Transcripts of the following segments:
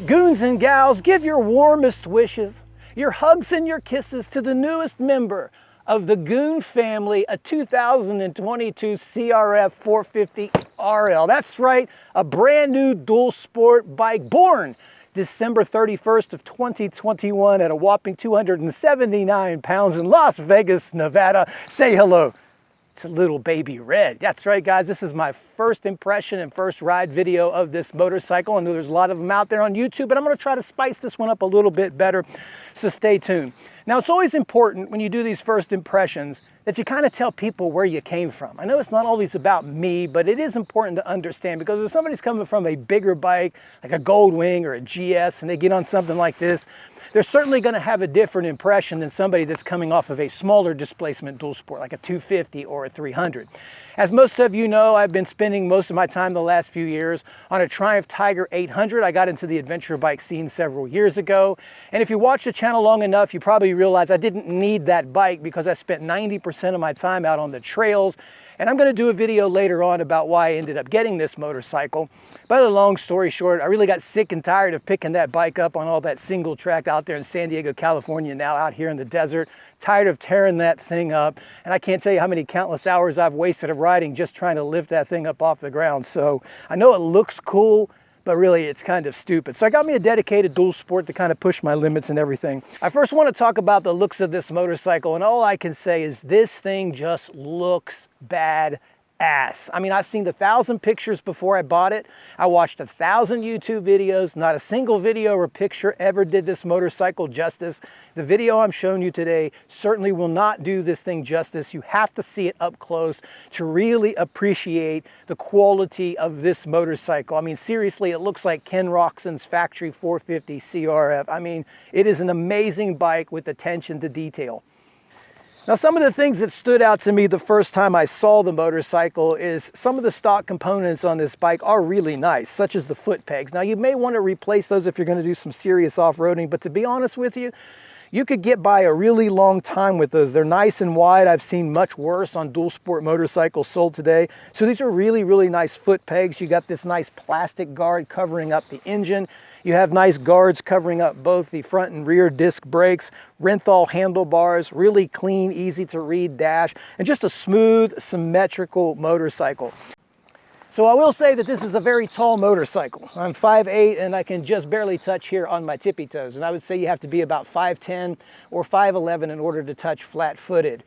Goons and gals, give your warmest wishes, your hugs and your kisses to the newest member of the Goon family, a 2022 CRF 450 RL. That's right, a brand new dual sport bike born December 31st of 2021 at a whopping 279 pounds in Las Vegas, Nevada. Say hello to little baby Red. That's right, guys, this is my first impression and first ride video of this motorcycle. I know there's a lot of them out there on YouTube, but I'm going to try to spice this one up a little bit better, so stay tuned. Now, it's always important when you do these first impressions that you kind of tell people where you came from. I know it's not always about me, but it is important to understand, because if somebody's coming from a bigger bike, like a Goldwing or a GS, and they get on something like this, they're certainly going to have a different impression than somebody that's coming off of a smaller displacement dual sport, like a 250 or a 300. As most of you know, I've been spending most of my time the last few years on a Triumph Tiger 800. I got into the adventure bike scene several years ago. And if you watch the channel long enough, you probably realize I didn't need that bike because I spent 90% of my time out on the trails. And I'm going to do a video later on about why I ended up getting this motorcycle. But a long story short, I really got sick and tired of picking that bike up on all that single track out there in San Diego, California, now out here in the desert. Tired of tearing that thing up. And I can't tell you how many countless hours I've wasted of riding just trying to lift that thing up off the ground. So I know it looks cool, but really it's kind of stupid. So I got me a dedicated dual sport to kind of push my limits and everything. I first want to talk about the looks of this motorcycle, and all I can say is this thing just looks bad ass. I mean, I've seen 1,000 pictures before I bought it. I watched 1,000 YouTube videos. Not a single video or picture ever did this motorcycle justice. The video I'm showing you today certainly will not do this thing justice. You have to see it up close to really appreciate the quality of this motorcycle. I mean, seriously, it looks like Ken Roxon's factory 450 CRF. I mean, it is an amazing bike with attention to detail. Now, some of the things that stood out to me the first time I saw the motorcycle is some of the stock components on this bike are really nice, such as the foot pegs. Now, you may want to replace those if you're going to do some serious off-roading, but to be honest with you, you could get by a really long time with those. They're nice and wide. I've seen much worse on dual sport motorcycles sold today. So these are really, really nice foot pegs. You got this nice plastic guard covering up the engine. You have nice guards covering up both the front and rear disc brakes, Renthal handlebars, really clean, easy to read dash, and just a smooth, symmetrical motorcycle. So I will say that this is a very tall motorcycle. I'm 5'8", and I can just barely touch here on my tippy toes. And I would say you have to be about 5'10" or 5'11" in order to touch flat-footed.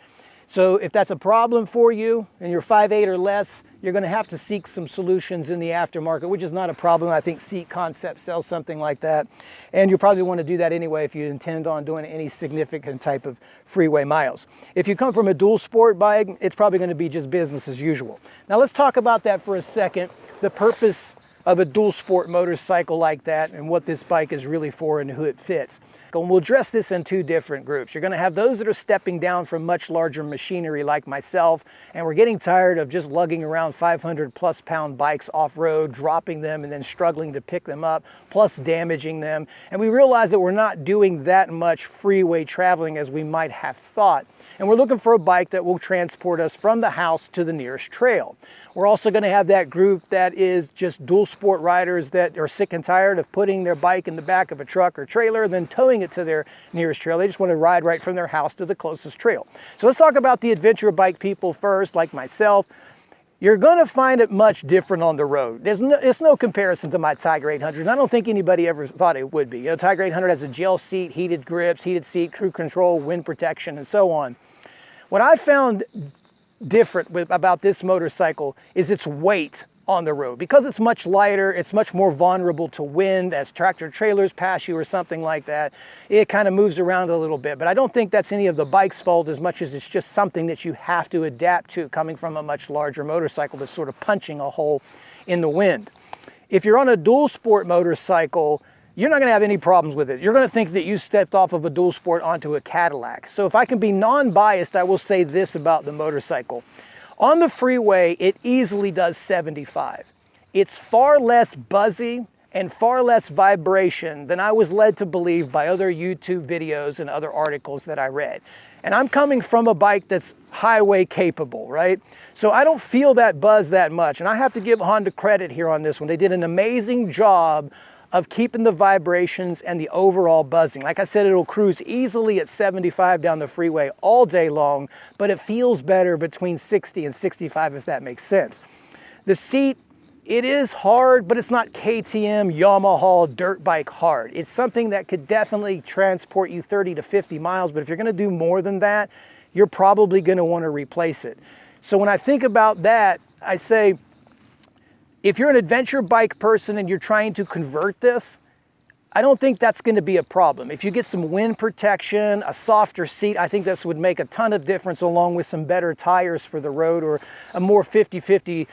So if that's a problem for you and you're 5'8" or less, you're going to have to seek some solutions in the aftermarket, which is not a problem. I think Seat Concept sells something like that. And you probably want to do that anyway if you intend on doing any significant type of freeway miles. If you come from a dual sport bike, it's probably going to be just business as usual. Now let's talk about that for a second, the purpose of a dual sport motorcycle like that and what this bike is really for and who it fits. And we'll address this in two different groups. You're going to have those that are stepping down from much larger machinery like myself, and we're getting tired of just lugging around 500+ pound bikes off-road, dropping them and then struggling to pick them up, plus damaging them. And we realize that we're not doing that much freeway traveling as we might have thought. And we're looking for a bike that will transport us from the house to the nearest trail. We're also going to have that group that is just dual sport riders that are sick and tired of putting their bike in the back of a truck or trailer and then towing it to their nearest trail. They just want to ride right from their house to the closest trail. So let's talk about the adventure bike people first, like myself. You're going to find it much different on the road. It's no comparison to my Tiger 800. And I don't think anybody ever thought it would be. You know, Tiger 800 has a gel seat, heated grips, heated seat, crew control, wind protection, and so on. What I found different about this motorcycle is its weight on the road. Because it's much lighter, it's much more vulnerable to wind as tractor trailers pass you or something like that. It kind of moves around a little bit, but I don't think that's any of the bike's fault as much as it's just something that you have to adapt to coming from a much larger motorcycle that's sort of punching a hole in the wind. If you're on a dual sport motorcycle, you're not going to have any problems with it. You're going to think that you stepped off of a dual sport onto a Cadillac. So if I can be non-biased, I will say this about the motorcycle. On the freeway, it easily does 75. It's far less buzzy and far less vibration than I was led to believe by other YouTube videos and other articles that I read. And I'm coming from a bike that's highway capable, right? So I don't feel that buzz that much. And I have to give Honda credit here on this one. They did an amazing job of keeping the vibrations and the overall buzzing. Like I said, it'll cruise easily at 75 down the freeway all day long, but it feels better between 60 and 65, if that makes sense. The seat, it is hard, but it's not KTM, Yamaha, dirt bike hard. It's something that could definitely transport you 30 to 50 miles, but if you're gonna do more than that, you're probably gonna wanna replace it. So when I think about that, I say, if you're an adventure bike person and you're trying to convert this, I don't think that's going to be a problem. If you get some wind protection, a softer seat, I think this would make a ton of difference, along with some better tires for the road, or a more 50-50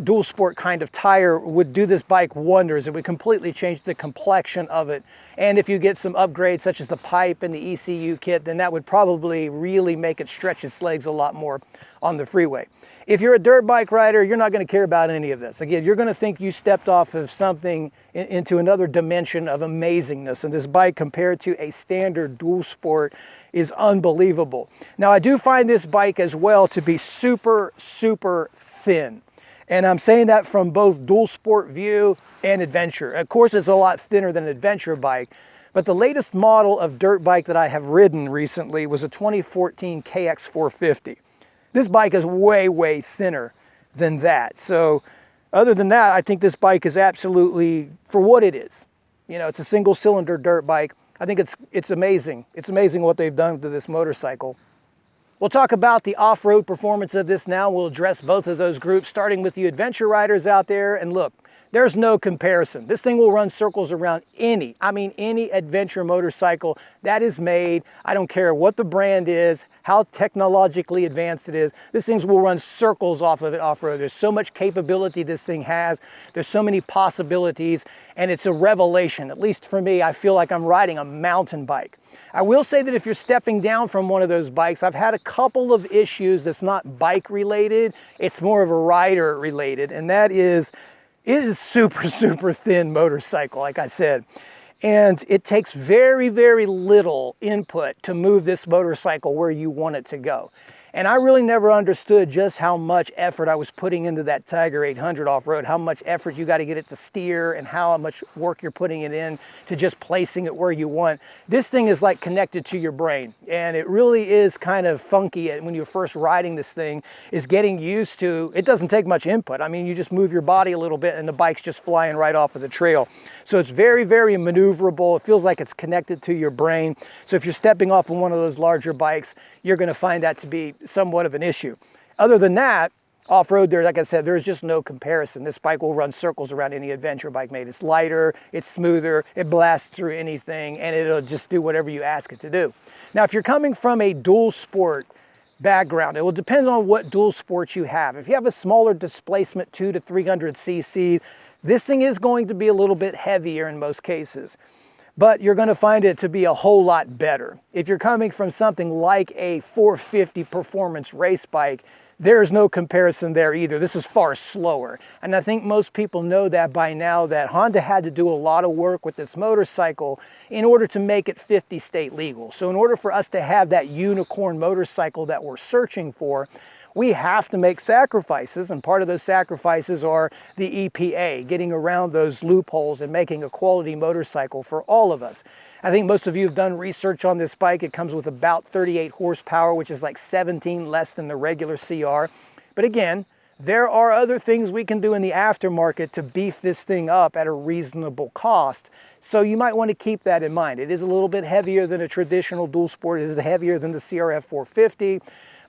dual sport kind of tire would do this bike wonders. It would completely change the complexion of it. And if you get some upgrades such as the pipe and the ECU kit, then that would probably really make it stretch its legs a lot more on the freeway. If you're a dirt bike rider, you're not going to care about any of this. Again, you're going to think you stepped off of something into another dimension of amazingness. And this bike, compared to a standard dual sport, is unbelievable. Now, I do find this bike as well to be super, super thin. And I'm saying that from both dual sport view and adventure. Of course, it's a lot thinner than an adventure bike. But the latest model of dirt bike that I have ridden recently was a 2014 KX450. This bike is way, way thinner than that. So other than that, I think this bike is absolutely, for what it is. You know, it's a single cylinder dirt bike. I think it's amazing. It's amazing what they've done to this motorcycle. We'll talk about the off-road performance of this now. We'll address both of those groups, starting with the adventure riders out there. And look, there's no comparison. This thing will run circles around any adventure motorcycle that is made. I don't care what the brand is, how technologically advanced it is. This thing will run circles off of it off-road. There's so much capability this thing has. There's so many possibilities, and it's a revelation. At least for me, I feel like I'm riding a mountain bike. I will say that if you're stepping down from one of those bikes, I've had a couple of issues that's not bike related. It's more of a rider related, and that is, it is super, super thin motorcycle, like I said. And it takes very, very little input to move this motorcycle where you want it to go. And I really never understood just how much effort I was putting into that Tiger 800 off-road, how much effort you got to get it to steer, and how much work you're putting it in to just placing it where you want. This thing is like connected to your brain, and it really is kind of funky when you're first riding this thing, is getting used to, it doesn't take much input. I mean, you just move your body a little bit and the bike's just flying right off of the trail. So it's very, very maneuverable. It feels like it's connected to your brain. So if you're stepping off of one of those larger bikes, you're going to find that to be somewhat of an issue. Other than that, off-road there, like I said, there's just no comparison. This bike will run circles around any adventure bike made. It's lighter, it's smoother, it blasts through anything, and it'll just do whatever you ask it to do. Now, if you're coming from a dual sport background, it will depend on what dual sport you have. If you have a smaller displacement, 200 to 300 cc, this thing is going to be a little bit heavier in most cases, but you're going to find it to be a whole lot better. If you're coming from something like a 450 performance race bike, there's no comparison there either. This is far slower. And I think most people know that by now, that Honda had to do a lot of work with this motorcycle in order to make it 50 state legal. So in order for us to have that unicorn motorcycle that we're searching for, we have to make sacrifices, and part of those sacrifices are the EPA, getting around those loopholes and making a quality motorcycle for all of us. I think most of you have done research on this bike. It comes with about 38 horsepower, which is like 17 less than the regular CR. But again, there are other things we can do in the aftermarket to beef this thing up at a reasonable cost. So you might want to keep that in mind. It is a little bit heavier than a traditional dual sport. It is heavier than the CRF 450.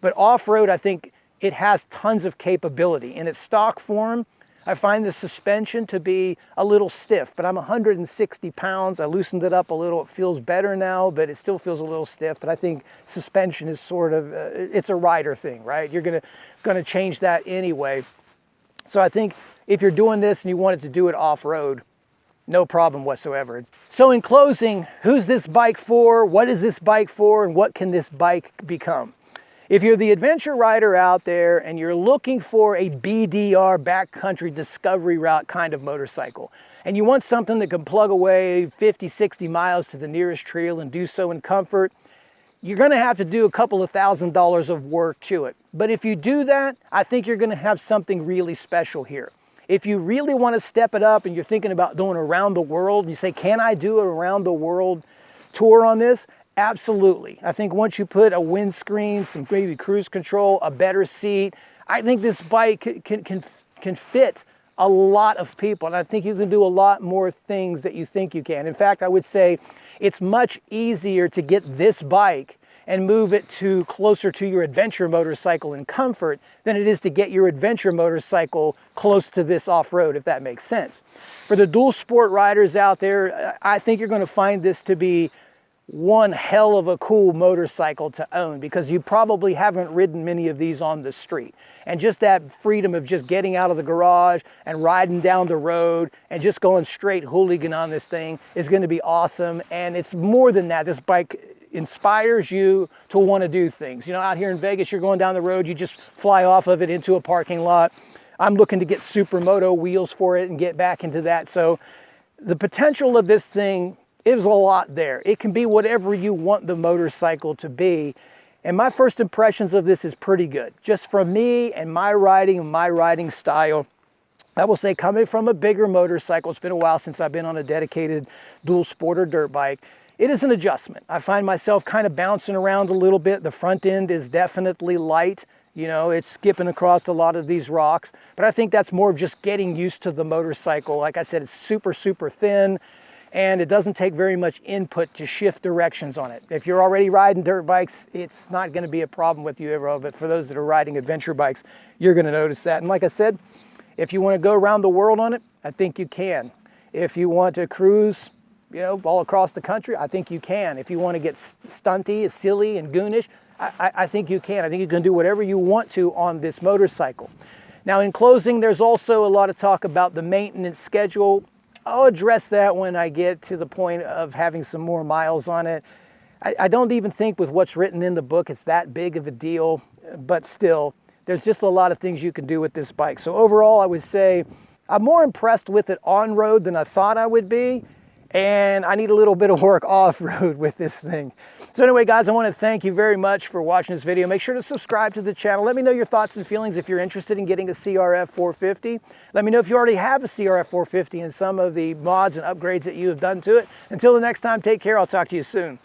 But off-road, I think it has tons of capability. In its stock form, I find the suspension to be a little stiff, but I'm 160 pounds. I loosened it up a little. It feels better now, but it still feels a little stiff. But I think suspension is sort of, it's a rider thing, right? You're gonna change that anyway. So I think if you're doing this and you wanted to do it off-road, no problem whatsoever. So in closing, who's this bike for? What is this bike for? And what can this bike become? If you're the adventure rider out there and you're looking for a BDR, backcountry discovery route kind of motorcycle, and you want something that can plug away 50, 60 miles to the nearest trail and do so in comfort, you're going to have to do a couple of $1,000s of work to it. But if you do that, I think you're going to have something really special here. If you really want to step it up and you're thinking about doing around the world, and you say, can I do an around the world tour on this? Absolutely. I think once you put a windscreen, some maybe cruise control, a better seat, I think this bike can fit a lot of people. And I think you can do a lot more things that you think you can. In fact, I would say it's much easier to get this bike and move it to closer to your adventure motorcycle in comfort than it is to get your adventure motorcycle close to this off-road, if that makes sense. For the dual sport riders out there, I think you're going to find this to be one hell of a cool motorcycle to own, because you probably haven't ridden many of these on the street. And just that freedom of just getting out of the garage and riding down the road and just going straight hooligan on this thing is going to be awesome. And it's more than that. This bike inspires you to want to do things. You know, out here in Vegas, you're going down the road, you just fly off of it into a parking lot. I'm looking to get supermoto wheels for it and get back into that. So the potential of this thing is a lot there. It can be whatever you want the motorcycle to be. And my first impressions of this is pretty good. Just from me and my riding style, I will say, coming from a bigger motorcycle, it's been a while since I've been on a dedicated dual sport or dirt bike. It is an adjustment. I find myself kind of bouncing around a little bit. The front end is definitely light. You know, it's skipping across a lot of these rocks. But I think that's more of just getting used to the motorcycle. Like I said, it's super, super thin. And it doesn't take very much input to shift directions on it. If you're already riding dirt bikes, it's not going to be a problem with you ever. But for those that are riding adventure bikes, you're going to notice that. And like I said, if you want to go around the world on it, I think you can. If you want to cruise, you know, all across the country, I think you can. If you want to get stunty, silly, and goonish, I think you can. I think you can do whatever you want to on this motorcycle. Now, in closing, there's also a lot of talk about the maintenance schedule. I'll address that when I get to the point of having some more miles on it. I don't even think with what's written in the book it's that big of a deal, but still, there's just a lot of things you can do with this bike. So overall, I would say I'm more impressed with it on-road than I thought I would be, and I need a little bit of work off-road with this thing. So anyway, guys, I want to thank you very much for watching this video. Make sure to subscribe to the channel. Let me know your thoughts and feelings if you're interested in getting a CRF 450. Let me know if you already have a CRF 450 and some of the mods and upgrades that you have done to it. Until the next time, take care. I'll talk to you soon.